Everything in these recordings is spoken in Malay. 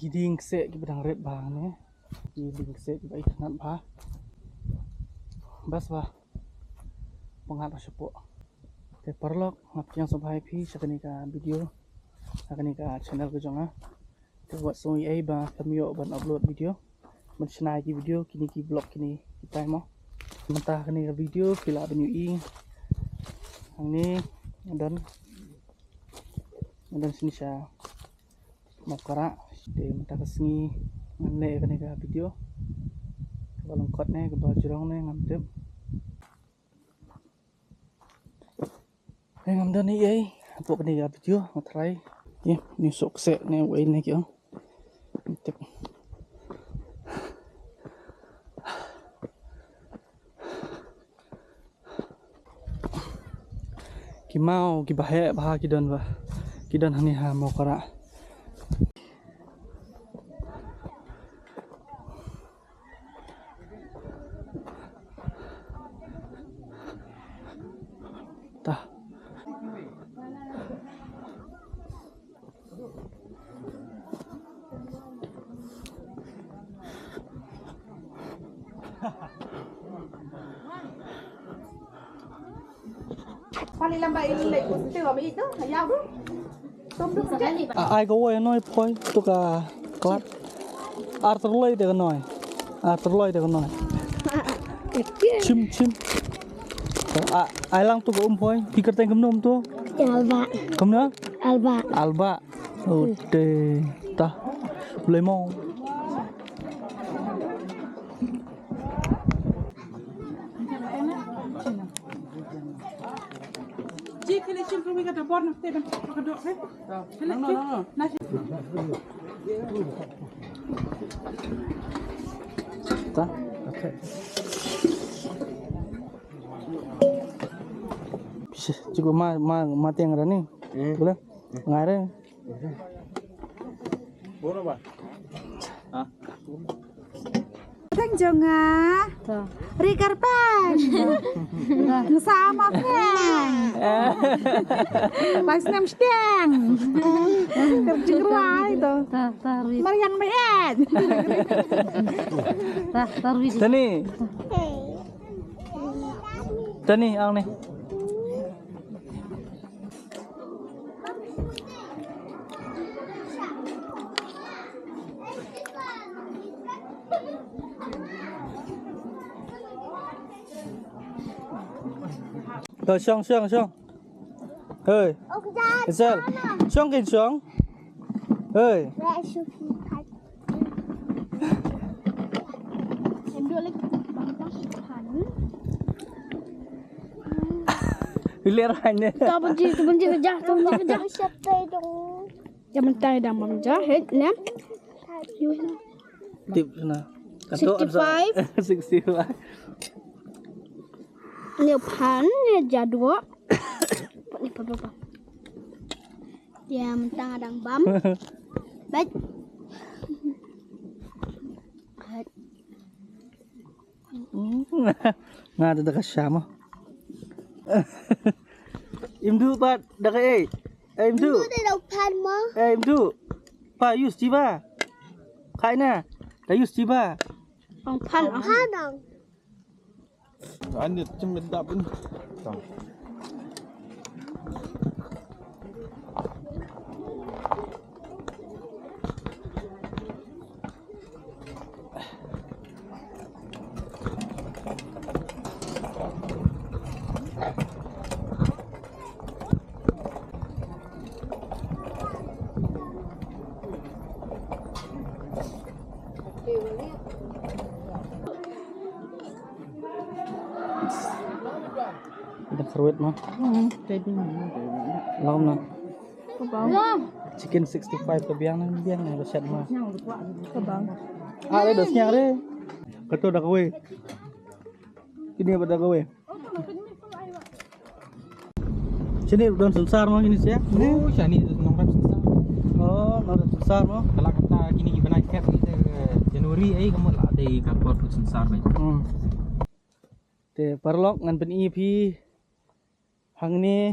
giling se ki bedang red bang ne giling se ki bai khanat ba bas ba pengat sepo te perlok ngap yang sobai phi sakani ka video sakani ka channel ko jonga te wat so ai ba kamio ban upload video man snai ki video kini ki vlog kini kita mo mentah kani ka video pila banyu i ang ni dan sini saya mau kara de mentah kesini ngane kani ka video kalau kot ne ke bajrong ne ngamtep ngam dan ni ai apa kani ka video ngatrai ya ni sok se ne wei ne kyo tep kimau ki bahe bah kidan hani ha mau kara tah Paling lambat ini lek kita apa itu? Hayau tu. Tôm nước sekali. ai có quay nói phôi tôi cả cắt arterloi để nói arterloi để nói chim ai lang tu có phôi pikir teng kemnom tu Alba. kem nữa Alba. alba oke ta lemon Ji kali cim kami kata bor nak teh nak dok eh. no Nasi. ta oke bisa cukup mati yang ada nih boleh nggak ada Boleh ba? Teng jonga. Rikar pan. Sama pan. Pas nam steng. Terjengrai itu. Mariang meet. Tani ang nih rồi xong ơi sao xong kìa xuống ơi Em đưa lên bằng tóc hẳn. lihat hanya Tao benci kerja. Siapa dong? Jangan tay dah kerja hết nè. tip sana 65 Liều phán giá đũa. Apa. Ya mentang adang bam. Baik. nga ada dekat sama im du ba dekat im du Đây đâu phán mà. im du pa use jiba khai na da use jiba Ông phán dong. Anh được chim mình đập bên. ada keruit mah lam na chicken 65 kebiang na resep mah ada dosnya re ketua dah kowe ini pada kowe sini udah sensar mah ini sih Oh, sini nomor besar. oh udah sensar mah Kalau kata kini gimana cat kita Januari kamu lah di kapal besar baik. te parlok ngan pen EP hang ni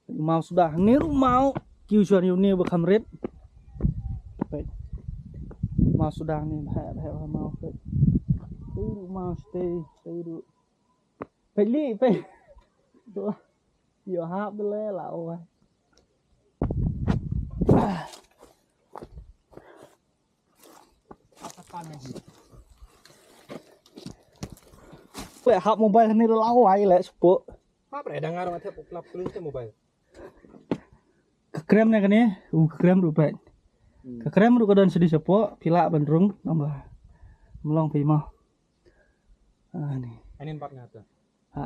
mau sudah ni mau kiu chuan yu ni ba khamret pe ma sudang ni ha ma pe ru ma stay ru pe li pe do yo hap de le la o pe hap mobile ni la o ai le spo Apa ya dengar macam pelap pelus tu mobile. Kekrem ni kan ni, kekrem rupa. Kekrem rupa dan sedih sepo, pila bandrung, nambah melong pi mah. Ni. Ini empat ngata. Ha.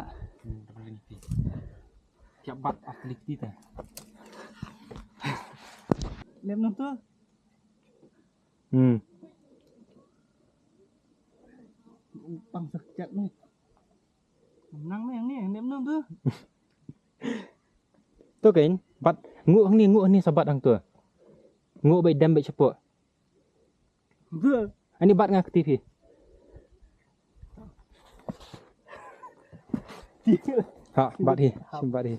Tiap bat atlet kita. Lem nom tu. Bang sekejap ni. Menang ni yang ni, lem nom tu. Tu kan, bat nguk ni sabat ang tu. Nguk baik dam baik cepuk. Betul. Ini bat ngak TV. Ha, bat hi, simbat hi.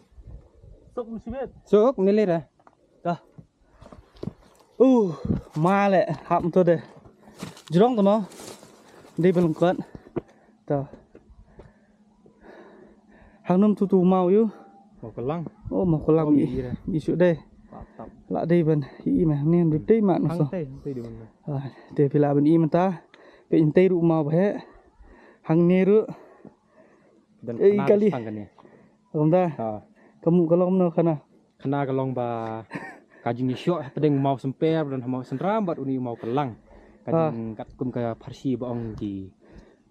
Sok musibet. Sok nilai dah. Dah. Ma le, hap tu deh. Jerong tu no. Dia belum kuat. Dah. Hang nom tu mau you. Mau kelang. Oh mau kolam ni. Isu deh. Patap. Lak deh ban. I mah ni duduk deh mak Hang nusa. teh di mana? Dia pila ban i mata. Pe intai ru mau bah. Hang ni ru. Dan kali. Kan ni. Kamu dah. Ha. Kamu kalau mana kana? Kena kelong ba kajing ni syok pedeng mau semper dan mau senram bat uni mau kelang. Kajing kat kum ke parsi baong di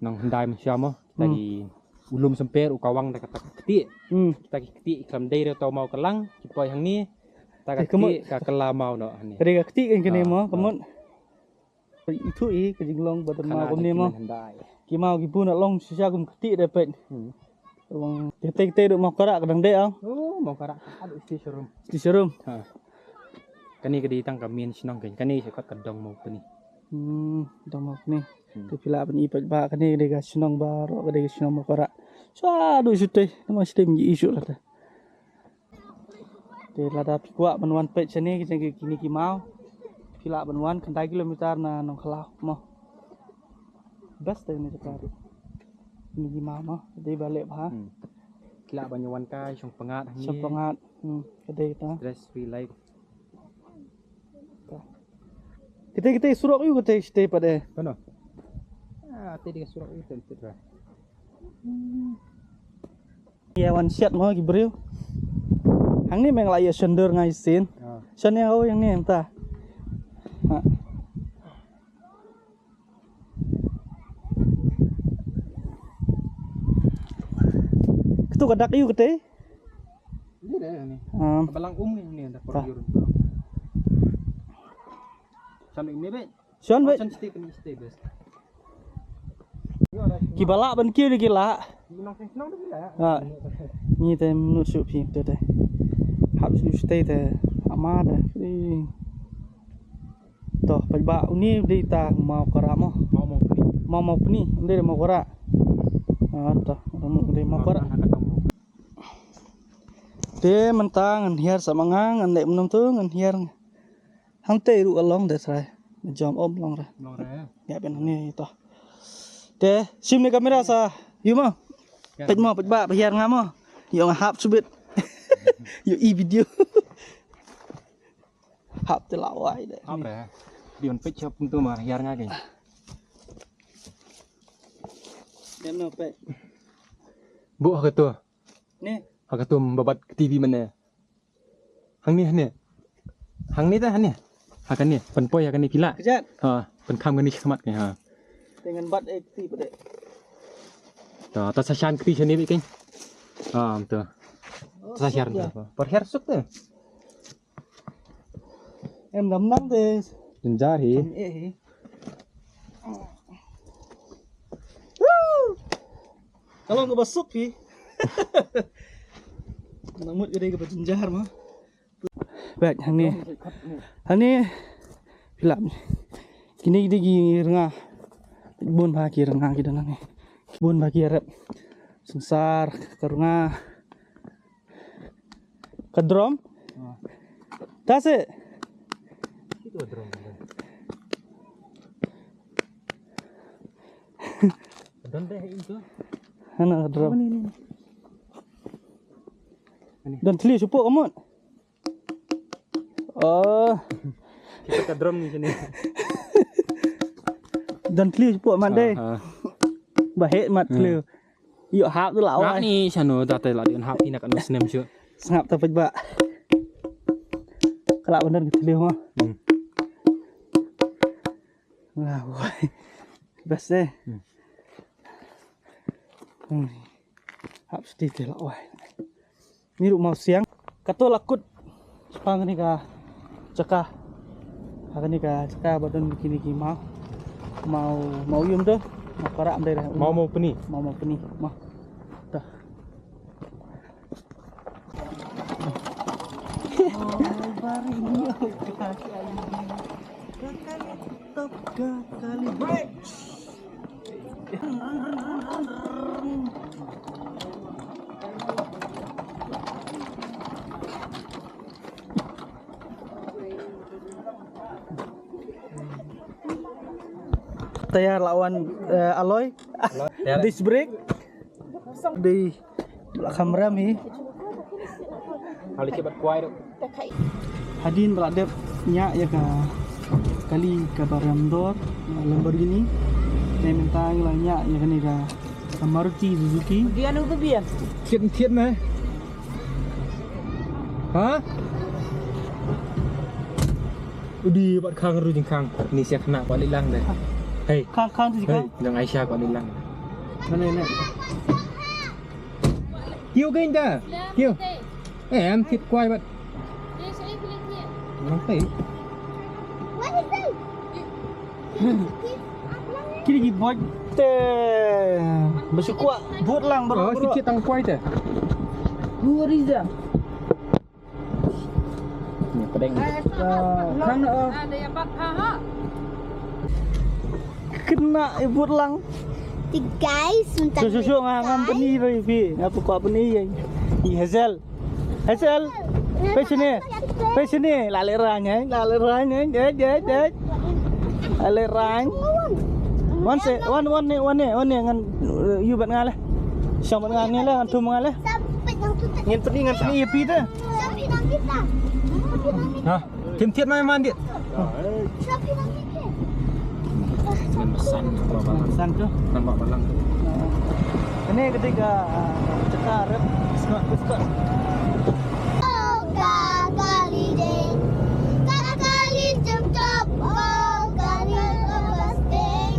nang hendai macam tadi ulum semper ukawang dak kata ketik. Kita ketik iklam dai tau mau kelang cipoi hang ni tak ketik ka kela mau no ni. Kali ketik kan kene mo kamu. Itu kajing long badan mau kamu ni mo. Ki mau ki pun nak long sisa kum ketik dapat. Wong tete duk mau karak kadang dek ang. Oh, mau karak aduh isi serum. Di serum. Ha. Kani kedi tang kamin sinong kan. Kani sekat kedong mau ni. Dong mau ni. Tu pila ban i pat ba kani de ga sinong ba ro ga de sinong mau karak. Sa du sute, nama sute menji isu lah ta. De lada pikwa banwan pet sini kini ki mau. Pila banwan kantai kilometer na nong khalau mo. Best ni sekali. Ini gimana? Dia balik bah. Kila banyuwan kai song pengat ni. Sepengat. Kedai ta. Stress free life. Kita surak you kita stay pada. Mana? Tadi surat itu tentu dah. Ya wan siat mau gibril. Hang ni meng lai sender ngai sin. Sen yang yang ni entah. Ha. Tu kadak you kete. Ini dah ni. Balang ni dah perjurun. Sampai ini bet. Sian bet. Stay best. Ki balak ban kieu di gila. Senang dah bila. Ha. Ni te menut sup pi tu te. Habis you stay te ama dah. Toh pajba uni di ta mau karamo. Mau peni, ndere mau kara. Toh mau kara. Dia mentang ngan hiar sama ngan lek menum tu ngan hiar hang tei ru along de sai jom om long ra ya ben ni to de sim ni kamera sa yu ma pej ma pej ba hiar ngam ma yo hap subit yo i video hap te lawai de apa ya di on pej shop tu mah hiar ngake dem no pej bu ke tu ni Hak tu babat TV mana? Hang ni. Hang ni dah ni. Hak ni penpoi hak ni pila. kejat Ha, penkam ni semat ke ha. dengan bat ekti pada Ta ta sasan kri sini bikin. Ha, betul. Sasyar tu. Perher suk tu. em nắm nắm de Jenjar hi. Kalau nggak besuk pi namut gede ke penjar mah. Baik, hang ni film. Kini di rengah. Bun bagi rengah kita nang ni. Bun bagi arep. Sengsar kerengah. Kedrom. That's it. Itu drum. Dan deh itu. Ana drum. Ini. Dan teli supuk kamu. Oh, Kita ke drum di sini. dan teli supuk mat deh. Bahek mat teli. Yuk hap tu lah Nak awak. ni channel dah tadi lah dia hap ini nak senam sure. Sengap tapi ba. Kelak bener gitu dia mah. Wah, boy. Best deh. Hap sedikit lah, wah. Ni rumah siang. Kato lakut. Sepang ni ka cakah. Akan ni ka cakah badan begini mau yum tu. Mau karak ambil dah. Mau apa ni? Mau apa ni? Mah. Dah. Tayar lawan Aloy. Disc brake di belakang rem ni. Kali cepat kuai tu. Hadin beradab nyak ya ka kali ka barang dor Lamborghini. Dia minta lah nyak ya kan ka Maruti Suzuki. Dia nu tu biar. Thiệt này. Hả? Đi bạn khang rồi jeng khang. Ni sia kena kau lilang deh. Hei, Kang tu hei, kan. yang Aisyah kau lilang. Mana ni? Kêu cái anh ta. Kêu. Em thịt quay bạn. Nó phải. Kini gi boy te bersyukur buat lang Ở ber. sikit tang quay teh. Dua Riza. Ni pedeng. Kang Ada yang bakar. kena buat lang. Guys, untuk Susu ngam peni ri pi. Ngap ko peni yang. I Hazel. Passion ni lale ranya. Lale ranya. One ni ngan you bat ngalah. Syang bat ngan ni lah ngan tu ngalah. sampai yang tu tak Ngan peni pi tu. sampai yang kita. Hah? Thiệt mai man dia. Sampai yang kita. Dengan pesan bawa San tu. nampak balang. Ini ketika cekar rep skot. Oh, kakali deh. Kakali cep-cep. Oh, kakali lepasting.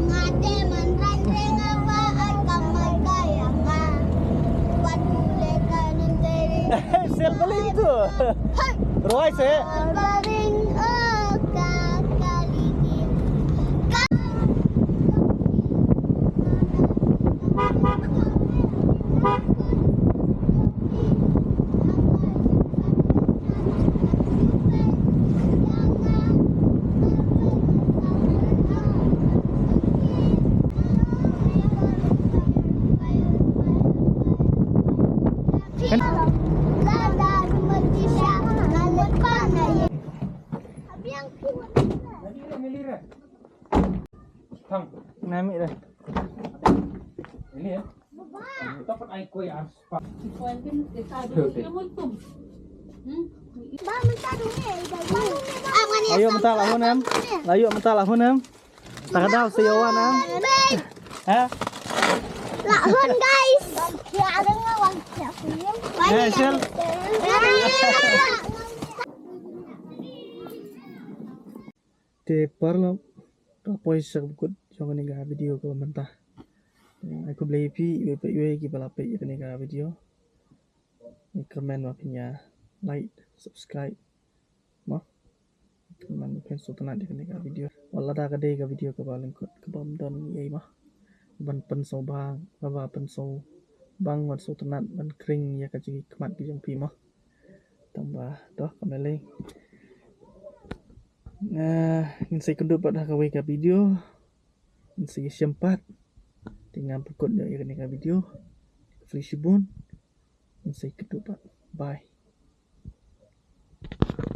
Ngade menrandeng apaan kamar kayangan. Buat boleh kanan teri. Sel balik tu. Roy se. Baring oh, kakali deh. Thằng, Nami dah. ini ya. Dapat ai kuai as. Ayo mental lahun em. Layu mental lahun em. Tak ada seyawan em. Ha? Lahun guys. Ya ada ngawang. Sel. Te parlo. Tapos sa bukod yung kaniga video ko mentah. Aku beli pi iwe ki balape yung kaniga video. Comment wapinya like, subscribe. Mo. Comment penso tanah di kaniga video. Wala da kadai ka video ko balang ko kabam don yai mah. Ban penso bang, baba penso bang wan so tanah ban kring ya ka ji kemat ki jong pi mah. Tambah doh kembali. Ingin saya kenduk pada kawai ke video. Ingin saya sempat dengan pekut dari ke video. Free Shibun. Ingin saya kenduk. Bye.